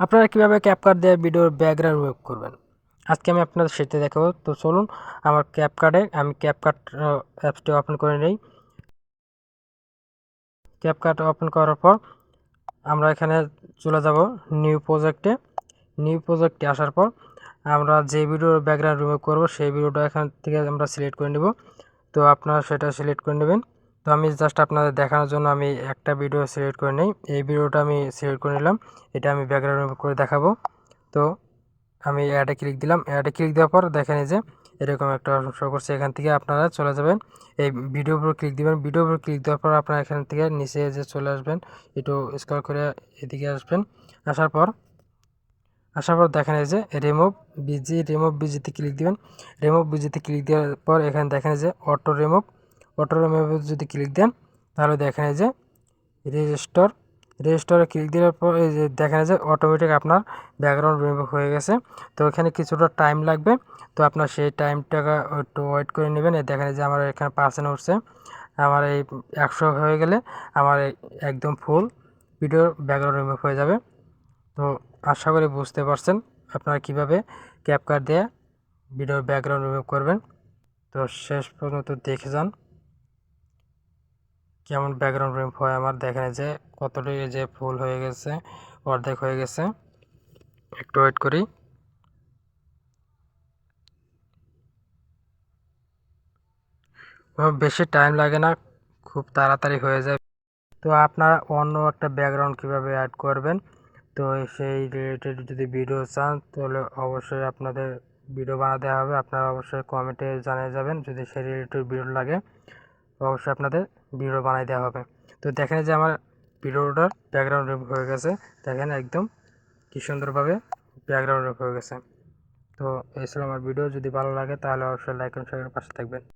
আপনারা কিভাবে ক্যাপকাট দিয়ে ভিডিওর ব্যাকগ্রাউন্ড রিমুভ করবেন আজকে আমি আপনাদের সেটা দেখাবো। তো চলুন আমার ক্যাপকাটে আমি ক্যাপকাট অ্যাপসটি ওপেন করে নিই। ক্যাপকাট ওপেন করার পর আমরা এখানে চলে যাব নিউ প্রজেক্টে আসার পর আমরা যে ভিডিওর ব্যাকগ্রাউন্ড রিমুভ করব সেই ভিডিওটা এখান থেকে আমরা সিলেক্ট করে নেব। তো আপনারা সেটা সিলেক্ট করে নেবেন। তো আমি জাস্ট আপনাদের দেখানোর জন্য আমি একটা ভিডিও সিলেক্ট করে নিই। এই ভিডিওটা আমি সিলেক্ট করে নিলাম, এটা আমি ব্যাকগ্রাউন্ড রিমুভ করে দেখাবো। তো আমি অ্যাডে ক্লিক দিলাম, অ্যাডে ক্লিক দেওয়ার পর দেখেন এই যে এরকম একটা শো করছে। এখান থেকে আপনারা চলে যাবেন, এই ভিডিওর উপর ক্লিক দিবেন। ভিডিওর উপর ক্লিক দেওয়ার পর আপনারা এখান থেকে নিচে যে চলে আসবেন, একটু স্ক্রল করে এদিকে আসবেন। আসার পর দেখেন এই যে রিমুভ বিজিতে ক্লিক দিবেন। রিমুভ বিজিতে ক্লিক দেওয়ার পর এখানে দেখেন যে অটো রিমুভ যদি ক্লিক দেন তাহলে দেখেন এই যে রেজিস্টরে ক্লিক দেওয়ার পর এই যে দেখেন যে অটোমেটিক আপনার ব্যাকগ্রাউন্ড রিমুভ হয়ে গেছে। তো এখানে কিছুটা টাইম লাগবে, তো আপনার সেই টাইমটাকে একটু ওয়েট করে নেবেন। এই দেখেন যে আমার এখানে পার্সেন্ট উঠছে, আমার এই 100 হয়ে গেলে আমার একদম ফুল ভিডিওর ব্যাকগ্রাউন্ড রিমুভ হয়ে যাবে। তো আশা করি বুঝতে পারছেন আপনারা কিভাবে ক্যাপকাট দিয়ে ভিডিওর ব্যাকগ্রাউন্ড রিমুভ করবেন। তো শেষ পর্যন্ত দেখে যান কেমন ব্যাকগ্রাউন্ড রিমুভ হয়। আমার দেখেন যে কতটা যে ফুল হয়ে গেছে, অর্ধেক হয়ে গেছে। একটু ওয়েট করি। বেশি টাইম লাগে না, খুব তাড়াতাড়ি হয়ে যায়। তো আপনারা অন্য একটা ব্যাকগ্রাউন্ড কিভাবে অ্যাড করবেন, তো সেই রিলেটেড যদি ভিডিও চান তাহলে অবশ্যই আপনাদের ভিডিও বানাতে হবে। আপনারা অবশ্যই কমেন্টে জানিয়ে যাবেন, যদি সেই রিলেটেড ভিডিও লাগে অবশ্যই আপনাদের ভিডিও বানিয়ে দেওয়া হবে। তো দেখেন যে আমার ভিডিওটার ব্যাকগ্রাউন্ড রিমুভ হয়ে গেছে, দেখেন একদম কি সুন্দরভাবে ব্যাকগ্রাউন্ড রিমুভ হয়ে গেছে। তো এই ছিল আমার ভিডিও, যদি ভালো লাগে তাহলে অবশ্যই লাইক এবং শেয়ারের পাশে থাকবেন।